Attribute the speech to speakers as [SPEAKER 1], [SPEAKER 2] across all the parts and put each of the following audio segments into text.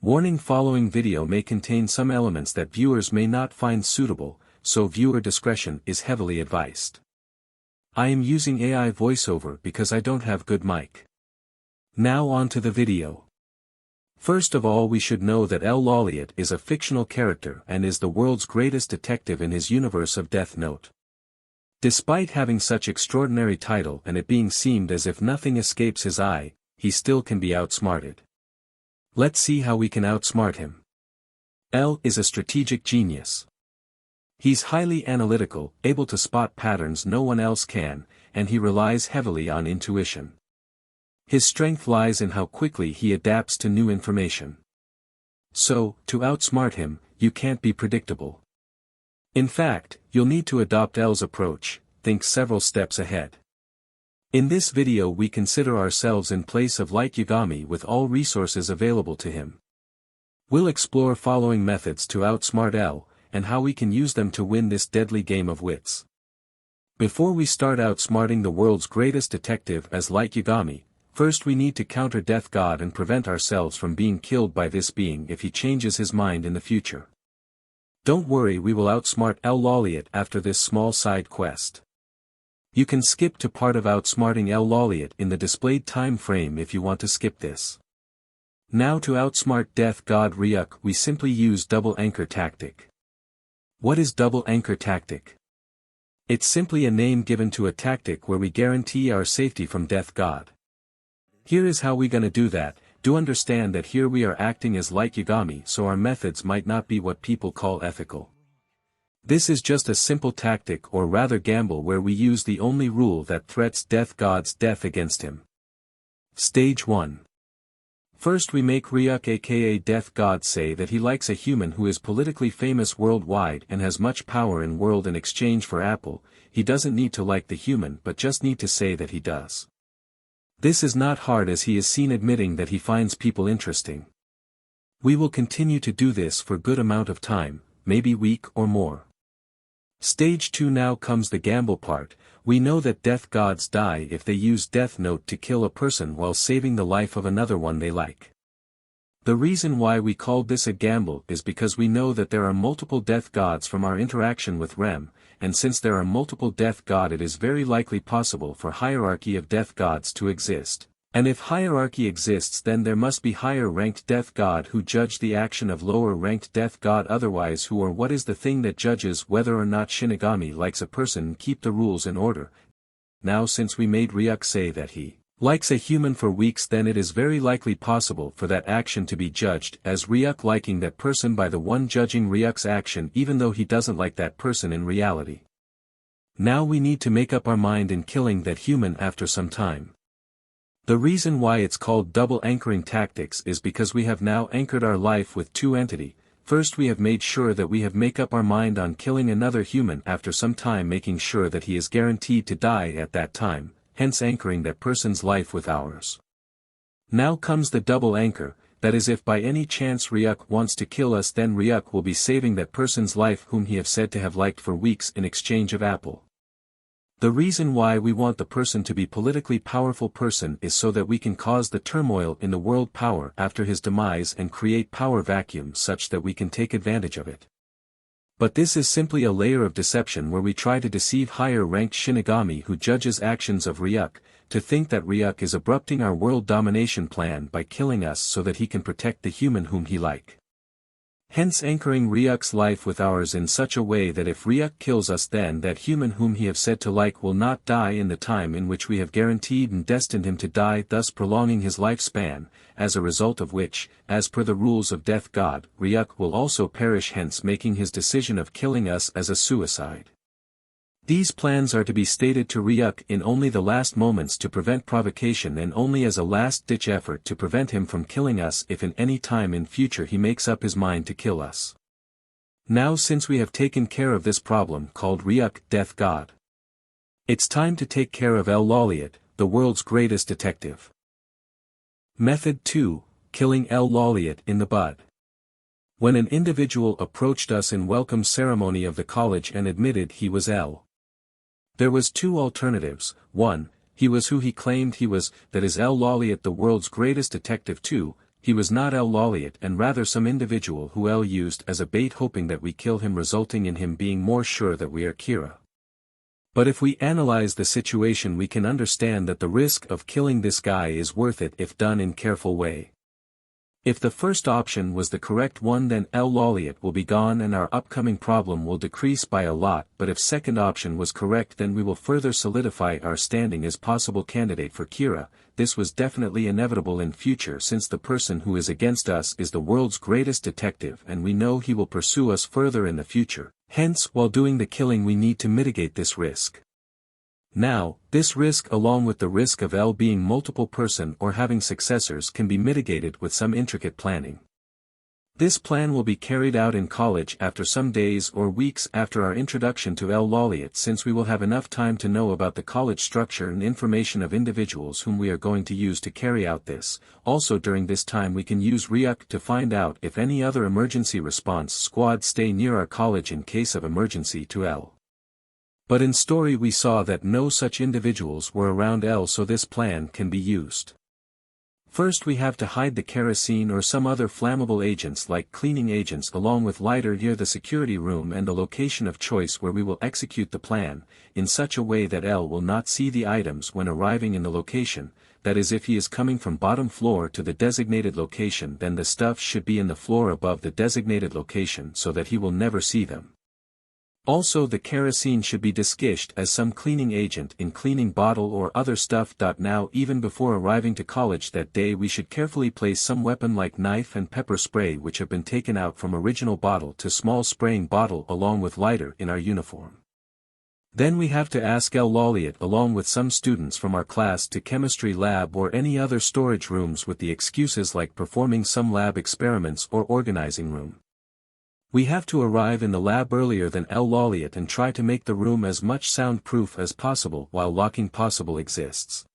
[SPEAKER 1] Warning: following video may contain some elements that viewers may not find suitable, so viewer discretion is heavily advised. I am using AI voiceover because I don't have good mic. Now on to the video. First of all, we should know that L Lawliet is a fictional character and is the world's greatest detective in his universe of Death Note. Despite having such extraordinary title and it being seemed as if nothing escapes his eye, he still can be outsmarted. Let's see how we can outsmart him. L is a strategic genius. He's highly analytical, able to spot patterns no one else can, and he relies heavily on intuition. His strength lies in how quickly he adapts to new information. So, to outsmart him, you can't be predictable. In fact, you'll need to adopt L's approach: think several steps ahead. In this video we consider ourselves in place of Light Yagami with all resources available to him. We'll explore following methods to outsmart L, and how we can use them to win this deadly game of wits. Before we start outsmarting the world's greatest detective as Light Yagami, first we need to counter Death God and prevent ourselves from being killed by this being if he changes his mind in the future. Don't worry, we will outsmart L Lawliet after this small side quest. You can skip to part of outsmarting L Lawliet in the displayed time frame if you want to skip this. Now to outsmart Death God Ryuk we simply use double anchor tactic. What is double anchor tactic? It's simply a name given to a tactic where we guarantee our safety from Death God. Here is how we gonna do that. Do understand that here we are acting as Light Yagami, so our methods might not be what people call ethical. This is just a simple tactic, or rather gamble, where we use the only rule that threats Death God's death against him. Stage 1. First we make Ryuk aka Death God say that he likes a human who is politically famous worldwide and has much power in world in exchange for Apple. He doesn't need to like the human but just need to say that he does. This is not hard as he is seen admitting that he finds people interesting. We will continue to do this for a good amount of time, maybe week or more. Stage 2. Now comes the gamble part. We know that Death Gods die if they use Death Note to kill a person while saving the life of another one they like. The reason why we called this a gamble is because we know that there are multiple Death Gods from our interaction with Rem, and since there are multiple Death God it is very likely possible for hierarchy of Death Gods to exist. And if hierarchy exists then there must be higher-ranked Death God who judge the action of lower-ranked Death God, otherwise who or what is the thing that judges whether or not Shinigami likes a person? Keep the rules in order. Now since we made Ryuk say that he likes a human for weeks, then it is very likely possible for that action to be judged as Ryuk liking that person by the one judging Ryuk's action even though he doesn't like that person in reality. Now we need to make up our mind in killing that human after some time. The reason why it's called double anchoring tactics is because we have now anchored our life with two entities. First we have made sure that we have make up our mind on killing another human after some time, making sure that he is guaranteed to die at that time, hence anchoring that person's life with ours. Now comes the double anchor, that is if by any chance Ryuk wants to kill us then Ryuk will be saving that person's life whom he have said to have liked for weeks in exchange of Apple. The reason why we want the person to be politically powerful person is so that we can cause the turmoil in the world power after his demise and create power vacuum such that we can take advantage of it. But this is simply a layer of deception where we try to deceive higher-ranked Shinigami who judges actions of Ryuk, to think that Ryuk is abrupting our world domination plan by killing us so that he can protect the human whom he like. Hence anchoring Ryuk's life with ours in such a way that if Ryuk kills us then that human whom he have said to like will not die in the time in which we have guaranteed and destined him to die, thus prolonging his lifespan, as a result of which, as per the rules of Death God, Ryuk will also perish, hence making his decision of killing us as a suicide. These plans are to be stated to Ryuk in only the last moments to prevent provocation and only as a last-ditch effort to prevent him from killing us if in any time in future he makes up his mind to kill us. Now since we have taken care of this problem called Ryuk, Death God, it's time to take care of L Lawliet, the world's greatest detective. Method 2, killing L Lawliet in the bud. When an individual approached us in welcome ceremony of the college and admitted he was L, there was two alternatives. 1, he was who he claimed he was, that is L Lawliet the world's greatest detective. 2, he was not L Lawliet and rather some individual who L used as a bait, hoping that we kill him, resulting in him being more sure that we are Kira. But if we analyze the situation, we can understand that the risk of killing this guy is worth it if done in careful way. If the first option was the correct one, then L Lawliet will be gone and our upcoming problem will decrease by a lot, but if second option was correct, then we will further solidify our standing as possible candidate for Kira. This was definitely inevitable in future, since the person who is against us is the world's greatest detective and we know he will pursue us further in the future. Hence, while doing the killing we need to mitigate this risk. Now, this risk along with the risk of L being multiple person or having successors can be mitigated with some intricate planning. This plan will be carried out in college after some days or weeks after our introduction to L Lawliet, since we will have enough time to know about the college structure and information of individuals whom we are going to use to carry out this. Also during this time we can use REUC to find out if any other emergency response squad stay near our college in case of emergency to L. But in story we saw that no such individuals were around L, so this plan can be used. First we have to hide the kerosene or some other flammable agents like cleaning agents along with lighter near the security room and the location of choice where we will execute the plan, in such a way that L will not see the items when arriving in the location. That is, if he is coming from bottom floor to the designated location, then the stuff should be in the floor above the designated location so that he will never see them. Also the kerosene should be disguised as some cleaning agent in cleaning bottle or other stuff. Now even before arriving to college that day we should carefully place some weapon like knife and pepper spray which have been taken out from original bottle to small spraying bottle along with lighter in our uniform. Then we have to ask L Lawliet along with some students from our class to chemistry lab or any other storage rooms with the excuses like performing some lab experiments or organizing room. We have to arrive in the lab earlier than L Lawliet and try to make the room as much soundproof as possible while locking possible exists.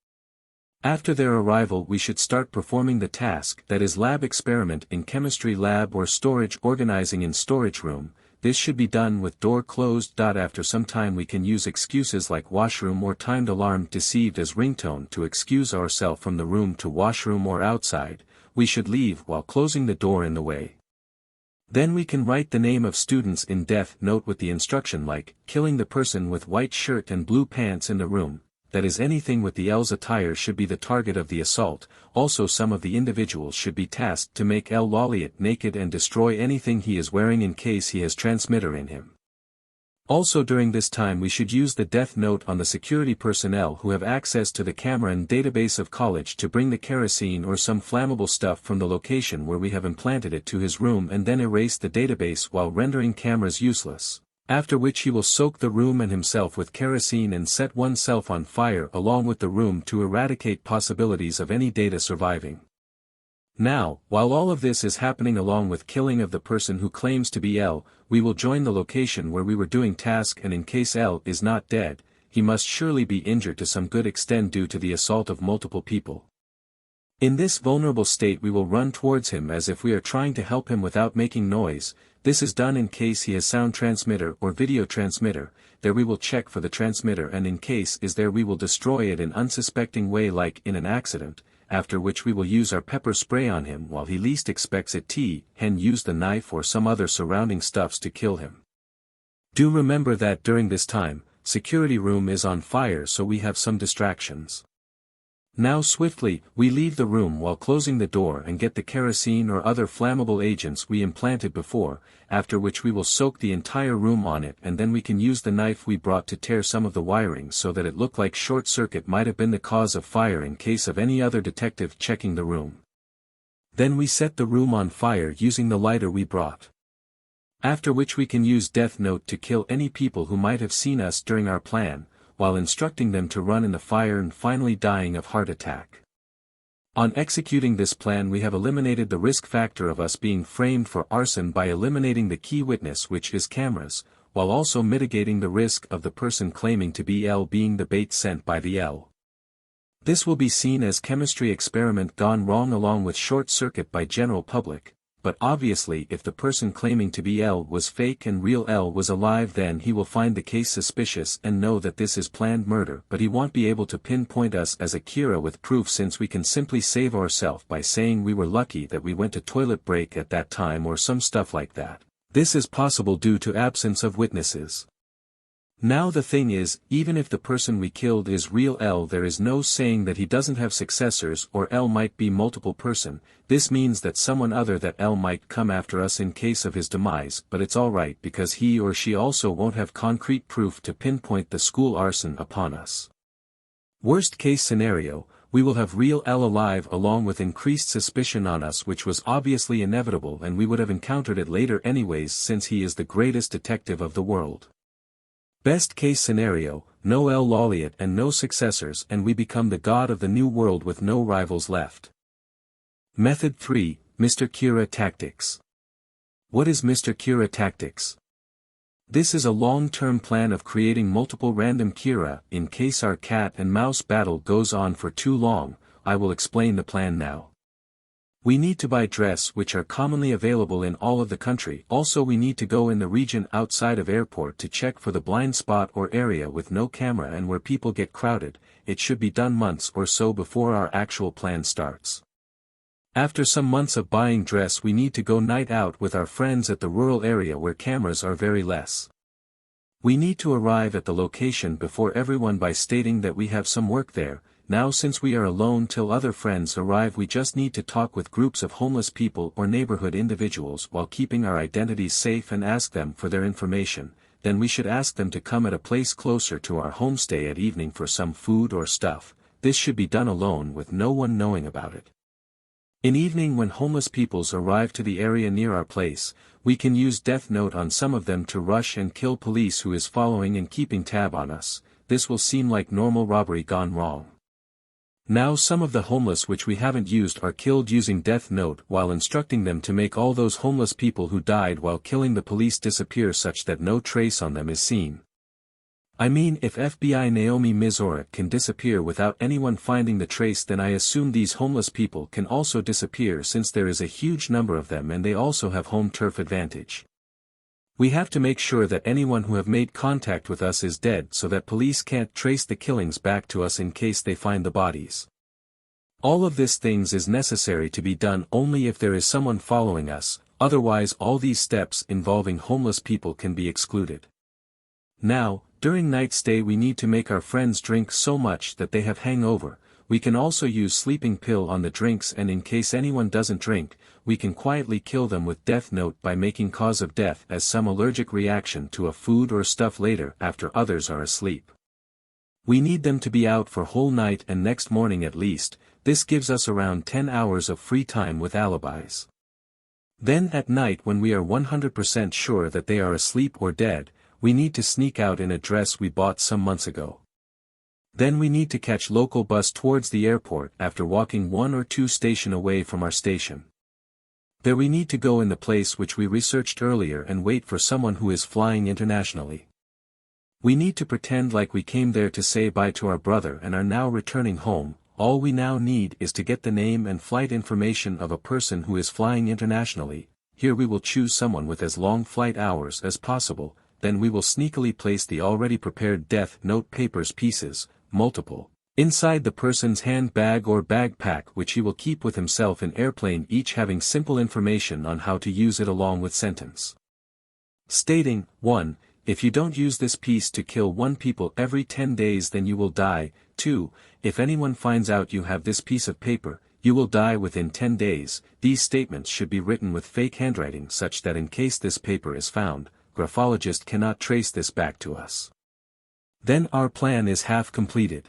[SPEAKER 1] After their arrival we should start performing the task, that is lab experiment in chemistry lab or storage organizing in storage room. This should be done with door closed. After some time we can use excuses like washroom or timed alarm deceived as ringtone to excuse ourselves from the room to washroom or outside. We should leave while closing the door in the way. Then we can write the name of students in death note with the instruction like, killing the person with white shirt and blue pants in the room, that is anything with the L's attire should be the target of the assault. Also some of the individuals should be tasked to make L Lawliet naked and destroy anything he is wearing in case he has transmitter in him. Also during this time we should use the death note on the security personnel who have access to the camera and database of college to bring the kerosene or some flammable stuff from the location where we have implanted it to his room and then erase the database while rendering cameras useless, after which he will soak the room and himself with kerosene and set oneself on fire along with the room to eradicate possibilities of any data surviving. Now, while all of this is happening along with killing of the person who claims to be L, we will join the location where we were doing task, and in case L is not dead, he must surely be injured to some good extent due to the assault of multiple people. In this vulnerable state we will run towards him as if we are trying to help him without making noise. This is done in case he has sound transmitter or video transmitter. There we will check for the transmitter, and in case is there we will destroy it in unsuspecting way like in an accident. After which we will use our pepper spray on him while he least expects it. Use the knife or some other surrounding stuffs to kill him. Do remember that during this time, security room is on fire, so we have some distractions. Now swiftly, we leave the room while closing the door and get the kerosene or other flammable agents we implanted before, after which we will soak the entire room on it, and then we can use the knife we brought to tear some of the wiring so that it looked like short circuit might have been the cause of fire in case of any other detective checking the room. Then we set the room on fire using the lighter we brought. After which we can use Death Note to kill any people who might have seen us during our plan, while instructing them to run in the fire and finally dying of heart attack. On executing this plan we have eliminated the risk factor of us being framed for arson by eliminating the key witness, which is cameras, while also mitigating the risk of the person claiming to be L being the bait sent by the L. This will be seen as chemistry experiment gone wrong along with short circuit by general public. but obviously if the person claiming to be L was fake and real L was alive, then he will find the case suspicious and know that this is planned murder, but he won't be able to pinpoint us as a Kira with proof, since we can simply save ourselves by saying we were lucky that we went to toilet break at that time or some stuff like that. This is possible due to absence of witnesses. Now the thing is, even if the person we killed is real L, there is no saying that he doesn't have successors, or L might be multiple person. This means that someone other than L might come after us in case of his demise, but it's alright because he or she also won't have concrete proof to pinpoint the school arson upon us. Worst case scenario, we will have real L alive along with increased suspicion on us, which was obviously inevitable, and we would have encountered it later anyways since he is the greatest detective of the world. Best case scenario, no L Lawliet and no successors, and we become the god of the new world with no rivals left. Method 3, Mr. Kira Tactics. What is Mr. Kira Tactics? This is a long-term plan of creating multiple random Kira. In case our cat and mouse battle goes on for too long, I will explain the plan now. We need to buy dress which are commonly available in all of the country. Also we need to go in the region outside of airport to check for the blind spot or area with no camera and where people get crowded. It should be done months or so before our actual plan starts. After some months of buying dress, we need to go night out with our friends at the rural area where cameras are very less. We need to arrive at the location before everyone by stating that we have some work there. Now since we are alone till other friends arrive, we just need to talk with groups of homeless people or neighborhood individuals while keeping our identities safe and ask them for their information. Then we should ask them to come at a place closer to our homestay at evening for some food or stuff. This should be done alone with no one knowing about it. In evening, when homeless peoples arrive to the area near our place, we can use death note on some of them to rush and kill police who is following and keeping tab on us. This will seem like normal robbery gone wrong. Now some of the homeless which we haven't used are killed using death note while instructing them to make all those homeless people who died while killing the police disappear such that no trace on them is seen. I mean, if FBI Naomi Mizora can disappear without anyone finding the trace, then I assume these homeless people can also disappear since there is a huge number of them and they also have home turf advantage. We have to make sure that anyone who have made contact with us is dead so that police can't trace the killings back to us in case they find the bodies. All of these things is necessary to be done only if there is someone following us, otherwise all these steps involving homeless people can be excluded. Now, during night stay we need to make our friends drink so much that they have hangover. We can also use sleeping pill on the drinks, and in case anyone doesn't drink, we can quietly kill them with death note by making cause of death as some allergic reaction to a food or stuff later after others are asleep. We need them to be out for whole night and next morning at least. This gives us around 10 hours of free time with alibis. Then at night, when we are 100% sure that they are asleep or dead, we need to sneak out in a dress we bought some months ago. Then we need to catch local bus towards the airport after walking 1 or 2 stations away from our station. There we need to go in the place which we researched earlier and wait for someone who is flying internationally. We need to pretend like we came there to say bye to our brother and are now returning home. All we now need is to get the name and flight information of a person who is flying internationally. Here we will choose someone with as long flight hours as possible. Then we will sneakily place the already prepared death note papers pieces, multiple, inside the person's handbag or backpack, which he will keep with himself in airplane, each having simple information on how to use it along with sentence stating, 1. If you don't use this piece to kill 1 people every 10 days then you will die. 2. If anyone finds out you have this piece of paper, you will die within 10 days. These statements should be written with fake handwriting such that in case this paper is found, graphologist cannot trace this back to us. Then our plan is half completed.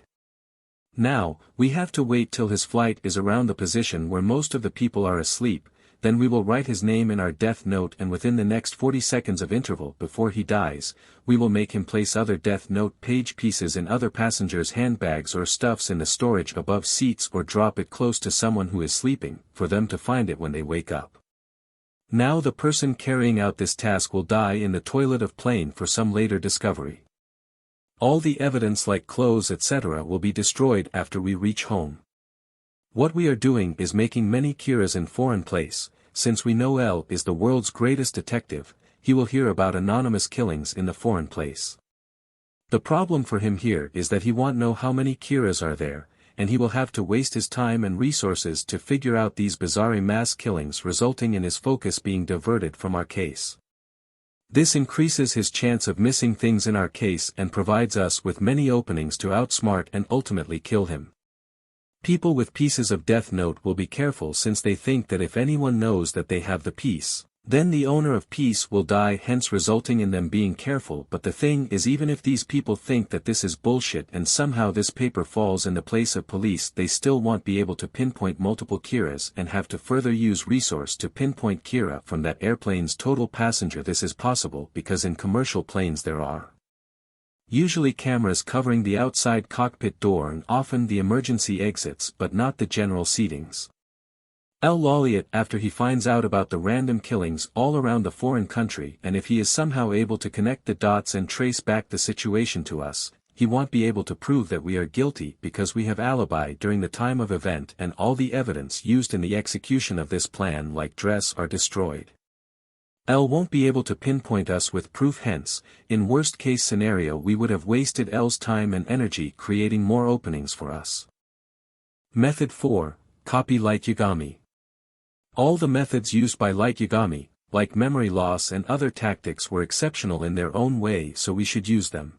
[SPEAKER 1] Now, we have to wait till his flight is around the position where most of the people are asleep. Then we will write his name in our death note, and within the next 40 seconds of interval before he dies, we will make him place other death note page pieces in other passengers' handbags or stuffs in the storage above seats, or drop it close to someone who is sleeping, for them to find it when they wake up. Now the person carrying out this task will die in the toilet of plane for some later discovery. All the evidence like clothes etc. will be destroyed after we reach home. What we are doing is making many Kiras in foreign place, since we know L is the world's greatest detective, he will hear about anonymous killings in the foreign place. The problem for him here is that he won't know how many Kiras are there, and he will have to waste his time and resources to figure out these bizarre mass killings, resulting in his focus being diverted from our case. This increases his chance of missing things in our case and provides us with many openings to outsmart and ultimately kill him. People with pieces of Death Note will be careful, since they think that if anyone knows that they have the piece, then the owner of peace will die, hence resulting in them being careful. But the thing is, even if these people think that this is bullshit and somehow this paper falls in the place of police, they still won't be able to pinpoint multiple Kiras and have to further use resource to pinpoint Kira from that airplane's total passenger. This is possible because in commercial planes there are usually cameras covering the outside cockpit door and often the emergency exits, but not the general seatings. L Lawliet, after he finds out about the random killings all around the foreign country, and if he is somehow able to connect the dots and trace back the situation to us, he won't be able to prove that we are guilty because we have alibi during the time of event and all the evidence used in the execution of this plan, like dress, are destroyed. L won't be able to pinpoint us with proof, hence, in worst case scenario we would have wasted L's time and energy creating more openings for us. Method 4. Copy Light Yagami. All the methods used by Light Yagami, like memory loss and other tactics, were exceptional in their own way, so we should use them.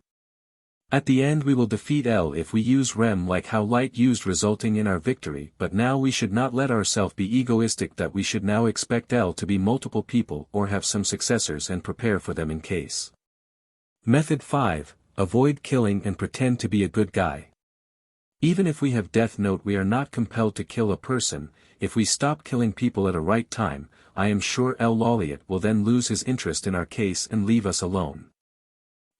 [SPEAKER 1] At the end we will defeat L if we use REM like how Light used, resulting in our victory, but now we should not let ourselves be egoistic that we should now expect L to be multiple people or have some successors and prepare for them in case. Method 5. Avoid killing and pretend to be a good guy. Even if we have Death Note, we are not compelled to kill a person. If we stop killing people at a right time, I am sure L Lawliet will then lose his interest in our case and leave us alone.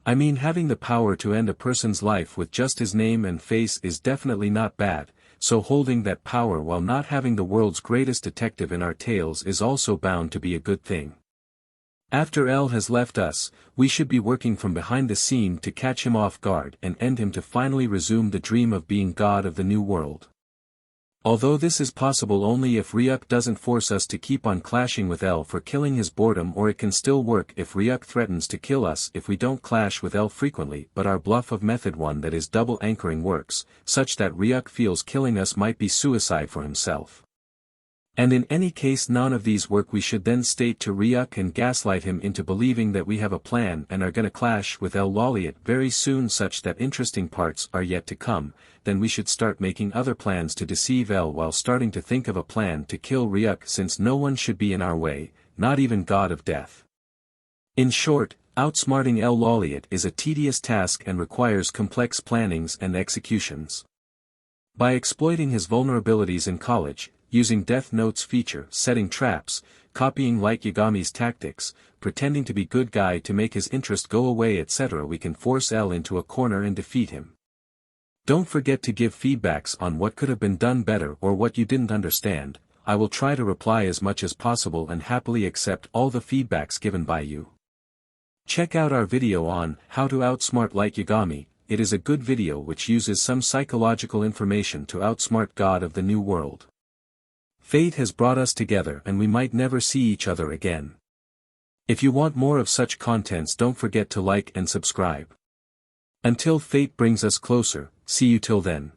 [SPEAKER 1] I mean, having the power to end a person's life with just his name and face is definitely not bad, so holding that power while not having the world's greatest detective in our tails is also bound to be a good thing. After L has left us, we should be working from behind the scene to catch him off guard and end him to finally resume the dream of being God of the new world. Although this is possible only if Ryuk doesn't force us to keep on clashing with L for killing his boredom, or it can still work if Ryuk threatens to kill us if we don't clash with L frequently, but our bluff of method 1, that is double anchoring, works, such that Ryuk feels killing us might be suicide for himself. And in any case none of these work, we should then state to Ryuk and gaslight him into believing that we have a plan and are gonna clash with L Lawliet very soon, such that interesting parts are yet to come. Then we should start making other plans to deceive L while starting to think of a plan to kill Ryuk, since no one should be in our way, not even God of Death. In short, outsmarting L Lawliet is a tedious task and requires complex plannings and executions. By exploiting his vulnerabilities in college, using Death Note's feature, setting traps, copying Light Yagami's tactics, pretending to be good guy to make his interest go away, etc., we can force L into a corner and defeat him. Don't forget to give feedbacks on what could have been done better or what you didn't understand. I will try to reply as much as possible and happily accept all the feedbacks given by you. Check out our video on how to outsmart Light Yagami. It is a good video which uses some psychological information to outsmart God of the New World. Fate has brought us together and we might never see each other again. If you want more of such contents, don't forget to like and subscribe. Until fate brings us closer, see you till then.